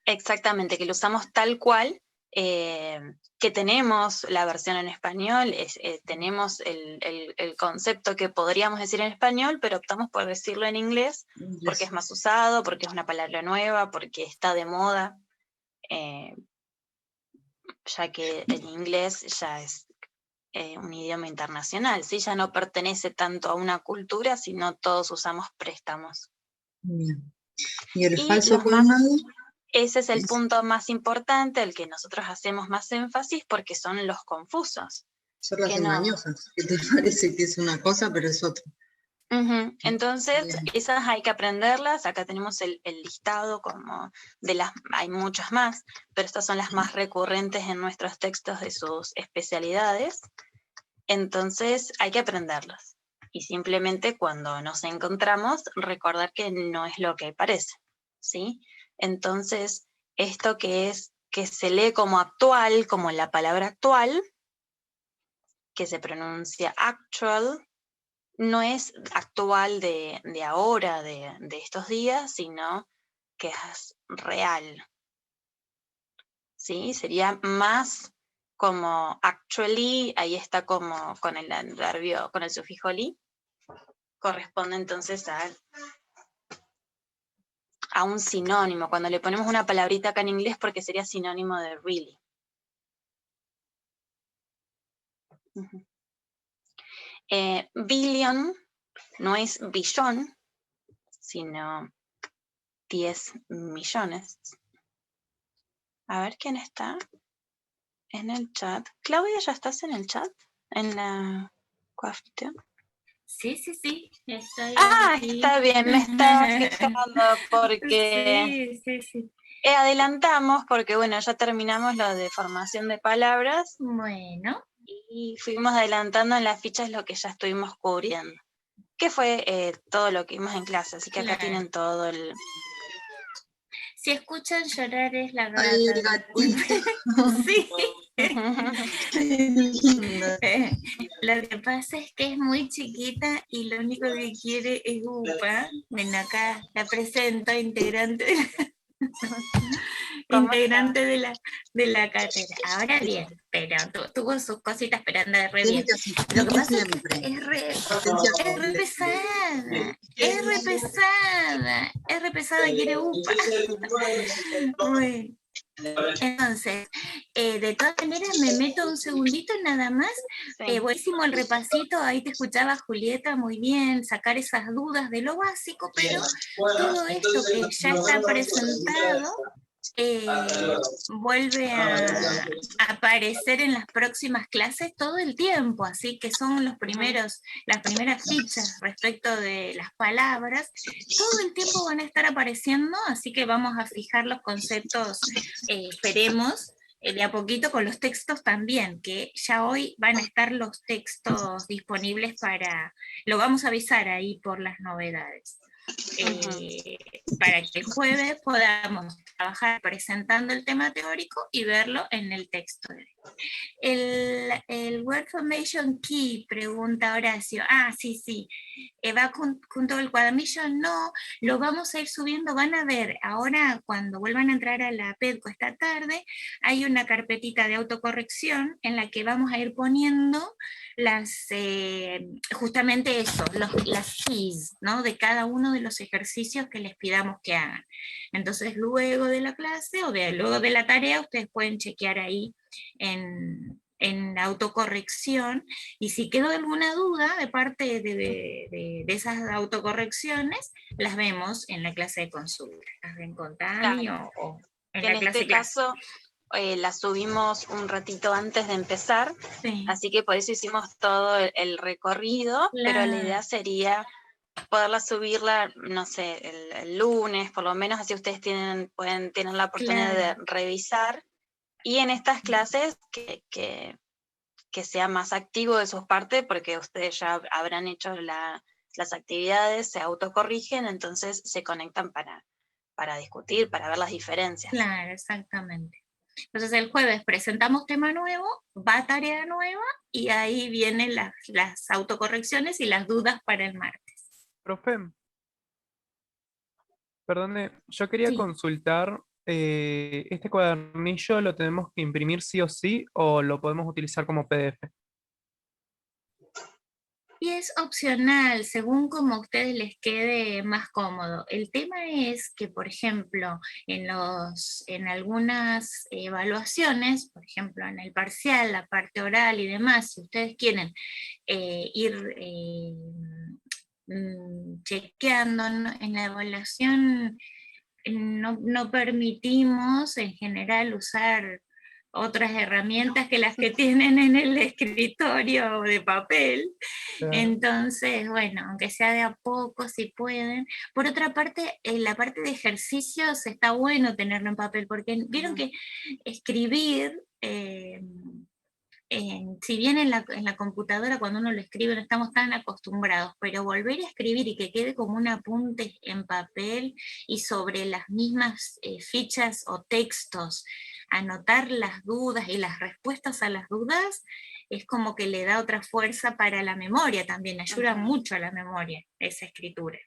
Speaker 1: Exactamente, que lo usamos tal cual, que tenemos la versión en español, tenemos el concepto que podríamos decir en español, pero optamos por decirlo en inglés, porque es más usado, porque es una palabra nueva, porque está de moda, ya que el inglés ya es un idioma internacional, ¿sí? Ya no pertenece tanto a una cultura, sino todos usamos préstamos.
Speaker 2: Bien. ¿Y el falso cognado?
Speaker 1: Ese es el punto más importante, el que nosotros hacemos más énfasis, porque son los confusos.
Speaker 2: Son las engañosas, que te parece que es una cosa, pero es otra.
Speaker 1: Entonces, esas hay que aprenderlas. Acá tenemos el listado como hay muchas más, pero estas son las más recurrentes en nuestros textos de sus especialidades. Entonces, hay que aprenderlas. Y simplemente cuando nos encontramos, recordar que no es lo que parece, ¿sí? Entonces, esto que se lee como actual, como la palabra actual, que se pronuncia actual, no es actual de ahora, de estos días, sino que es real. ¿Sí? Sería más como actually, ahí está como con el adverbio, con el sufijo li, corresponde entonces a un sinónimo. Cuando le ponemos una palabrita acá en inglés, porque sería sinónimo de really. Billion no es billón, sino 10 millones. A ver quién está en el chat. Claudia, ¿ya estás en el chat? ¿En la coafite?
Speaker 5: Sí. Estoy
Speaker 1: aquí. Está bien, me estaba fijando porque
Speaker 5: sí.
Speaker 1: Adelantamos porque, bueno, ya terminamos lo de formación de palabras.
Speaker 5: Bueno.
Speaker 1: y fuimos adelantando en las fichas lo que ya estuvimos cubriendo, que fue todo lo que vimos en clase, así que acá
Speaker 5: Claro.
Speaker 1: tienen todo el...
Speaker 5: Si escuchan llorar es la gata.
Speaker 2: Ay, el gatito.
Speaker 5: Sí.
Speaker 2: Qué lindo.
Speaker 5: Lo que pasa es que es muy chiquita y lo único que quiere es upa. Ven acá, la presento, integrante de
Speaker 1: ¿Cómo
Speaker 5: integrante de la cátedra. Ahora bien, pero tuvo sus cositas, pero anda re bien.
Speaker 2: Tiene que
Speaker 5: Lo que
Speaker 2: asistir
Speaker 5: pasa es que
Speaker 2: siempre.
Speaker 5: es re
Speaker 2: Asistencia
Speaker 5: pesada, es re pesada, es re pesada, quiere upa. Bueno, entonces, de todas maneras me meto un segundito nada más.
Speaker 1: Sí.
Speaker 5: Buenísimo el repasito, ahí te escuchaba Julieta muy bien, sacar esas dudas de lo básico, pero todo esto que ya está presentado vuelve a aparecer en las próximas clases todo el tiempo, así que son las primeras fichas respecto de las palabras, todo el tiempo van a estar apareciendo, así que vamos a fijar los conceptos, esperemos, de a poquito con los textos también, que ya hoy van a estar los textos disponibles lo vamos a avisar ahí por las novedades. Para que el jueves podamos trabajar presentando el tema teórico y verlo en el texto. El Word Formation Key, pregunta Horacio. Sí. ¿Va junto al cuadernillo? No, lo vamos a ir subiendo. Van a ver, ahora cuando vuelvan a entrar a la PEDCO esta tarde, hay una carpetita de autocorrección en la que vamos a ir poniendo justamente eso, las keys, ¿no? De cada uno de los ejercicios que les pidamos que hagan. Entonces, luego de la clase o luego de la tarea, ustedes pueden chequear ahí en la autocorrección, y si quedó alguna duda de parte de esas autocorrecciones, las vemos en la clase de consulta, las ven con Tami
Speaker 1: Claro.
Speaker 5: o en
Speaker 1: Que
Speaker 5: la
Speaker 1: en
Speaker 5: clase
Speaker 1: este caso la subimos un ratito antes de empezar,
Speaker 5: sí.
Speaker 1: así que por eso hicimos todo el recorrido, pero la idea sería poderla subirla, no sé, el lunes, por lo menos, así ustedes tienen la oportunidad de revisar, y en estas clases que sea más activo de sus partes, porque ustedes ya habrán hecho las actividades, se autocorrigen, entonces se conectan para discutir, para ver las diferencias.
Speaker 5: Claro, exactamente. Entonces el jueves presentamos tema nuevo, va tarea nueva, y ahí vienen las autocorrecciones y las dudas para el martes.
Speaker 6: Profe, perdone, yo quería
Speaker 5: Sí.
Speaker 6: consultar, ¿este cuadernillo lo tenemos que imprimir sí o sí o lo podemos utilizar como PDF?
Speaker 5: Y es opcional, según como a ustedes les quede más cómodo. El tema es que, por ejemplo, en algunas evaluaciones, por ejemplo, en el parcial, la parte oral y demás, si ustedes quieren ir chequeando, ¿no? En la evaluación no permitimos en general usar otras herramientas que las que tienen en el escritorio de papel. Entonces, bueno, aunque sea de a poco, si pueden. Por otra parte, la parte de ejercicios está bueno tenerlo en papel, porque vieron que escribir, si bien en la computadora cuando uno lo escribe no estamos tan acostumbrados, pero volver a escribir y que quede como un apunte en papel y sobre las mismas fichas o textos, anotar las dudas y las respuestas a las dudas, es como que le da otra fuerza para la memoria también, ayuda mucho a la memoria esa escritura.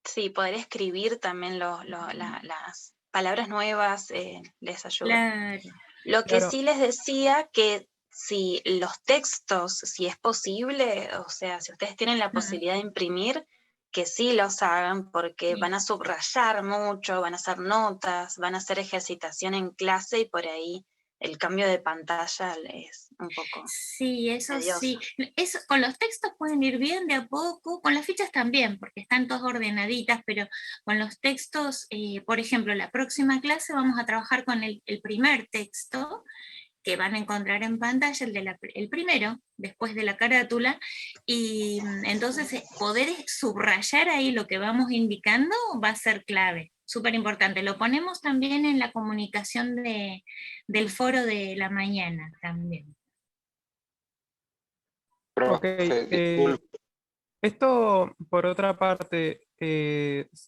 Speaker 1: Sí, poder escribir también las palabras nuevas les ayuda.
Speaker 5: Claro.
Speaker 1: Lo que sí les decía que si los textos, si es posible, o sea, si ustedes tienen la posibilidad de imprimir, que sí los hagan, porque van a subrayar mucho, van a hacer notas, van a hacer ejercitación en clase, y por ahí el cambio de pantalla es un poco...
Speaker 5: Sí, eso
Speaker 1: tedioso.
Speaker 5: sí. Con los textos pueden ir bien de a poco, con las fichas también, porque están todas ordenaditas, pero con los textos, por ejemplo, la próxima clase vamos a trabajar con el primer texto, que van a encontrar en pantalla, el primero, después de la carátula, y entonces poder subrayar ahí lo que vamos indicando va a ser clave, súper importante. Lo ponemos también en la comunicación del foro de la mañana también.
Speaker 6: Ok,
Speaker 7: Profe, disculpe.
Speaker 6: esto, por otra parte,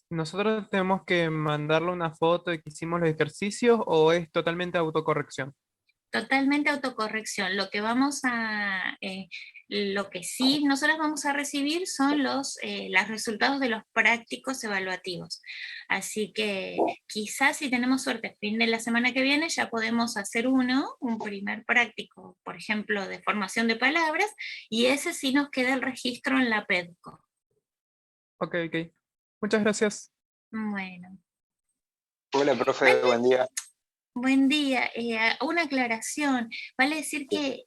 Speaker 6: ¿nosotros tenemos que mandarle una foto de que hicimos los ejercicios o es totalmente autocorrección?
Speaker 5: Totalmente autocorrección. Lo que sí nosotros vamos a recibir son los resultados de los prácticos evaluativos. Así que quizás si tenemos suerte, fin de la semana que viene ya podemos hacer un primer práctico, por ejemplo, de formación de palabras, y ese sí nos queda el registro en la PEDCO.
Speaker 6: Ok, ok. Muchas gracias.
Speaker 5: Bueno.
Speaker 7: Hola, profe, buen día.
Speaker 5: Buen día. Una aclaración. Vale decir que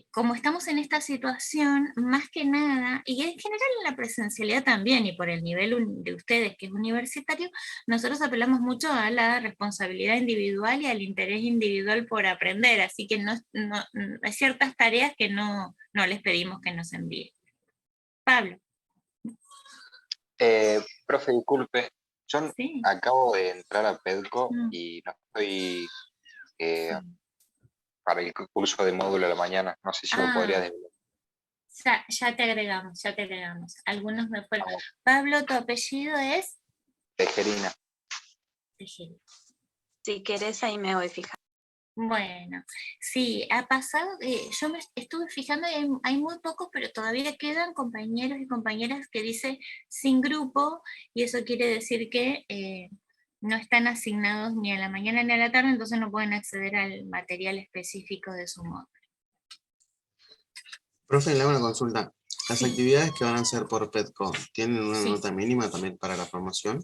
Speaker 5: como estamos en esta situación, más que nada, y en general en la presencialidad también, y por el nivel de ustedes que es universitario, nosotros apelamos mucho a la responsabilidad individual y al interés individual por aprender, así que hay ciertas tareas que no les pedimos que nos envíen. Pablo.
Speaker 7: Profe, disculpe. Yo
Speaker 5: Sí.
Speaker 7: acabo de entrar a PEDCO
Speaker 5: Mm.
Speaker 7: y no estoy para el curso de módulo a la mañana. No sé si me podría desvelar.
Speaker 5: Ya te agregamos. Algunos me fueron. Pablo, ¿tu apellido es?
Speaker 7: Tejerina.
Speaker 5: Tejerina.
Speaker 1: Si querés, ahí me voy fijando.
Speaker 5: Bueno, sí, ha pasado, yo me estuve fijando y hay muy pocos, pero todavía quedan compañeros y compañeras que dice sin grupo, y eso quiere decir que no están asignados ni a la mañana ni a la tarde, entonces no pueden acceder al material específico de su módulo.
Speaker 3: Profe, le hago una consulta. ¿Las
Speaker 5: Sí.
Speaker 3: actividades que van a hacer por PEDCO tienen una
Speaker 5: Sí.
Speaker 3: nota mínima también para la formación?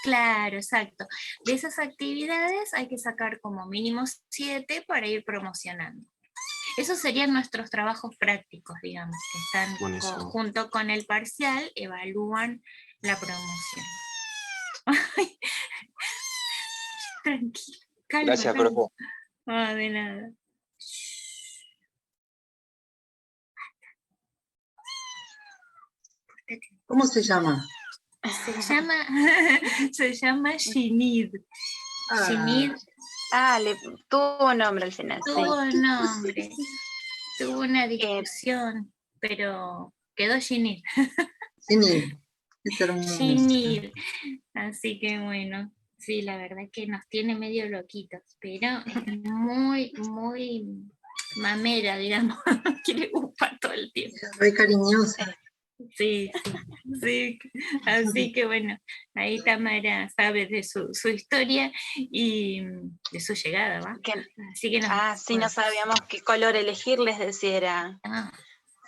Speaker 5: Claro, exacto. De esas actividades hay que sacar como mínimo 7 para ir promocionando. Esos serían nuestros trabajos prácticos, digamos, que están
Speaker 3: Buenísimo.
Speaker 5: junto con el parcial, evalúan la promoción. Tranquilo, calma.
Speaker 7: Gracias,
Speaker 5: calma.
Speaker 7: profe.
Speaker 5: Ah, de nada.
Speaker 2: ¿Cómo se llama?
Speaker 5: Se llama Shinid.
Speaker 2: Ah,
Speaker 5: Shinid
Speaker 1: Tuvo nombre al final, sí.
Speaker 5: tuvo nombre, tuvo una discusión, pero quedó Shinid.
Speaker 2: Shinid. Es hermoso.
Speaker 5: Shinid. Así que bueno, sí, la verdad que nos tiene medio loquitos, pero es muy, muy mamera, digamos. Quiere upar todo el tiempo.
Speaker 2: Es re cariñosa.
Speaker 5: Sí. Así que bueno, ahí Tamara sabe de su historia y de su llegada, ¿va? Así que
Speaker 1: sí, no sabíamos qué color elegirles, decía era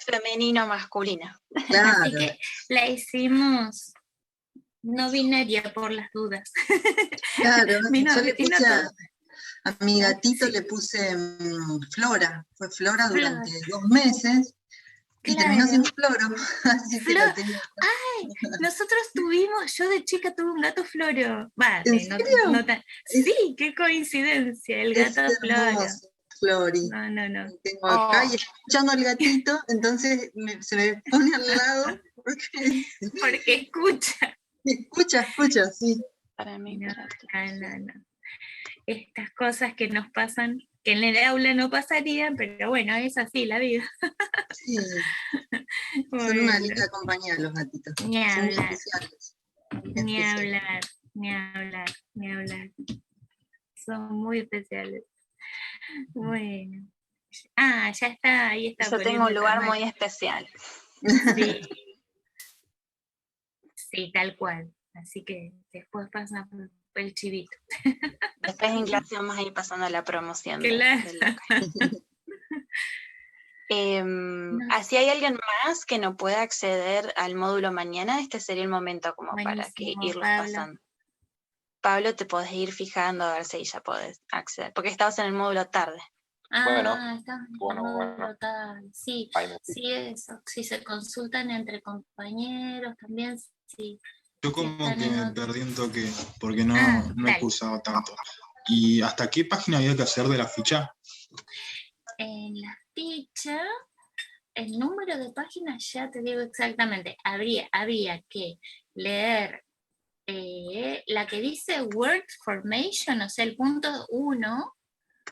Speaker 1: femenino o masculino.
Speaker 2: Claro.
Speaker 5: Así que la hicimos no binaria por las dudas.
Speaker 2: Claro, yo le puse
Speaker 5: a
Speaker 2: mi gatito
Speaker 5: sí.
Speaker 2: le puse Flora, fue Flora durante 2 meses y
Speaker 5: Claro.
Speaker 2: terminó siendo Floro, así que la tengo.
Speaker 5: Ay, nosotros yo de chica tuve un gato Floro.
Speaker 2: ¿En serio?
Speaker 5: Sí, qué coincidencia, el gato Floro.
Speaker 2: Flori.
Speaker 5: No.
Speaker 2: Lo tengo acá y escuchando al gatito, entonces se me pone al lado
Speaker 5: porque escucha.
Speaker 2: Escucha, sí.
Speaker 1: Para mí.
Speaker 5: No. Estas cosas que nos pasan, que en el aula no pasarían, pero bueno, es así la vida.
Speaker 2: Sí.
Speaker 5: Bueno.
Speaker 2: Son una linda compañía los gatitos.
Speaker 5: Ni
Speaker 2: Son muy
Speaker 5: hablar.
Speaker 2: especiales.
Speaker 5: Ni hablar. Son muy especiales. Bueno. Ya está, ahí está.
Speaker 1: Yo tengo un lugar muy especial.
Speaker 5: Sí, tal cual. Así que después pasa por el chivito.
Speaker 1: Después en clase vamos a ir pasando la promoción.
Speaker 5: Claro.
Speaker 1: Así hay alguien más que no pueda acceder al módulo mañana, este sería el momento como para que irlos pasando. Pablo, te podés ir fijando a ver si ya podés acceder, porque estabas en el módulo tarde.
Speaker 5: Estás en el módulo tarde. Sí, eso. Si se consultan entre compañeros también, sí.
Speaker 8: Yo como que me perdí un toque porque no he cursado tanto. ¿Y hasta qué página había que hacer de la ficha?
Speaker 5: En la ficha, el número de páginas ya te digo exactamente. Había que leer la que dice Word Formation, o sea, el punto 1,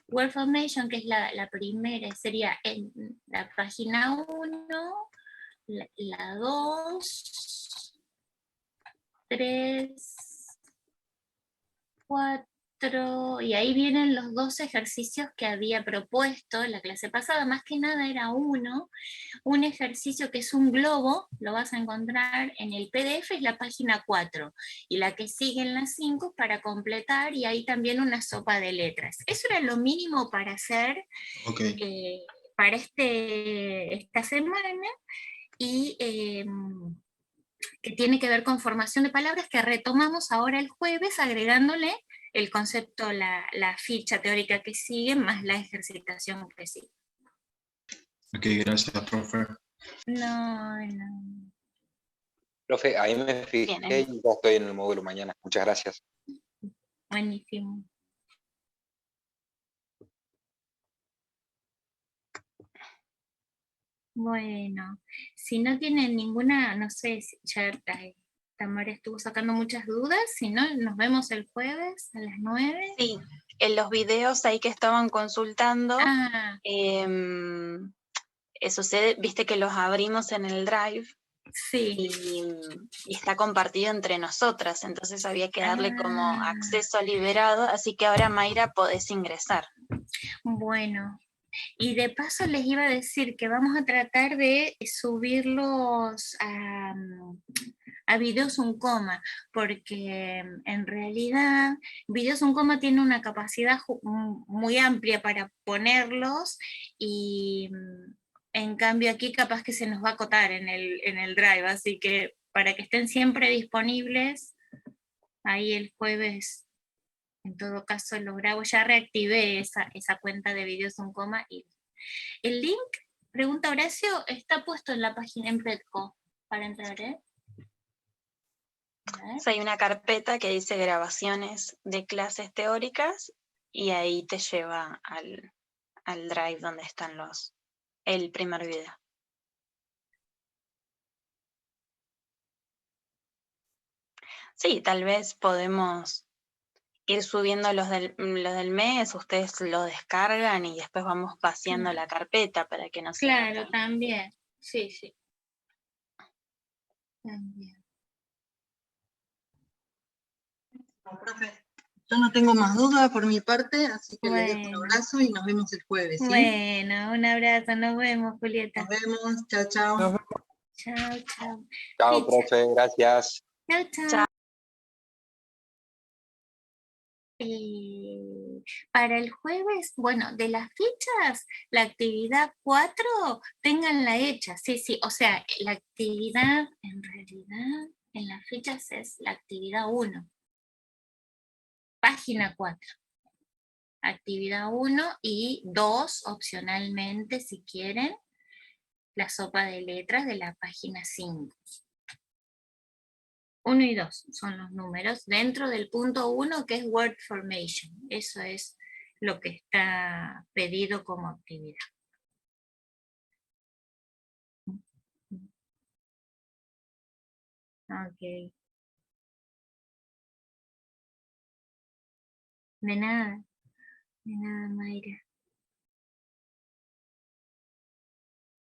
Speaker 5: Word Formation, que es la primera, sería en la página 1, la 2, 3, 4, y ahí vienen los 2 ejercicios que había propuesto en la clase pasada. Más que nada era un ejercicio que es un globo, lo vas a encontrar en el PDF, es la página 4, y la que sigue en la 5 para completar, y ahí también una sopa de letras. Eso era lo mínimo para hacer para esta semana, y que tiene que ver con formación de palabras, que retomamos ahora el jueves agregándole el concepto, la ficha teórica que sigue, más la ejercitación que sigue.
Speaker 8: Ok, gracias, profe.
Speaker 5: No.
Speaker 7: Profe, ahí me fijé y ya estoy en el módulo mañana. Muchas gracias.
Speaker 5: Buenísimo. Bueno, si no tienen ninguna, no sé, ya Tamara estuvo sacando muchas dudas, si no, nos vemos el jueves a las 9.
Speaker 1: Sí, en los videos ahí que estaban consultando, sucede, viste que los abrimos en el Drive.
Speaker 5: Sí.
Speaker 1: Y está compartido entre nosotras, entonces había que darle como acceso liberado, así que ahora, Mayra, podés ingresar.
Speaker 5: Bueno, y de paso les iba a decir que vamos a tratar de subirlos a Videos Un Coma, porque en realidad Videos Un Coma tiene una capacidad muy amplia para ponerlos, y en cambio aquí capaz que se nos va a acotar en el Drive, así que para que estén siempre disponibles, ahí el jueves, en todo caso lo grabo. Ya reactivé esa cuenta de Videos Un Coma, y el link, pregunta Horacio, está puesto en la página en Predco para entrar, ¿eh?
Speaker 1: Sí, hay una carpeta que dice grabaciones de clases teóricas, y ahí te lleva al Drive donde están el primer video. Sí, tal vez podemos ir subiendo los del mes, ustedes lo descargan y después vamos vaciando la carpeta para que no sea
Speaker 5: Claro, también. Sí. También.
Speaker 2: Profe, yo no tengo más dudas por mi parte, así que les dejo un
Speaker 5: Bueno.
Speaker 2: abrazo y nos vemos el jueves, ¿sí?
Speaker 5: Bueno, un abrazo, nos vemos, Julieta.
Speaker 2: Nos vemos, chao, chao.
Speaker 5: Chao.
Speaker 7: Chao, profe, gracias.
Speaker 5: Chao. Para el jueves, bueno, de las fichas, la actividad 4, ténganla hecha, sí, o sea, la actividad, en realidad, en las fichas es la actividad 1, página 4, actividad 1 y 2, opcionalmente, si quieren, la sopa de letras de la página 5. 1 y 2 son los números dentro del punto 1, que es Word Formation. Eso es lo que está pedido como actividad. Ok. De nada, Mayra.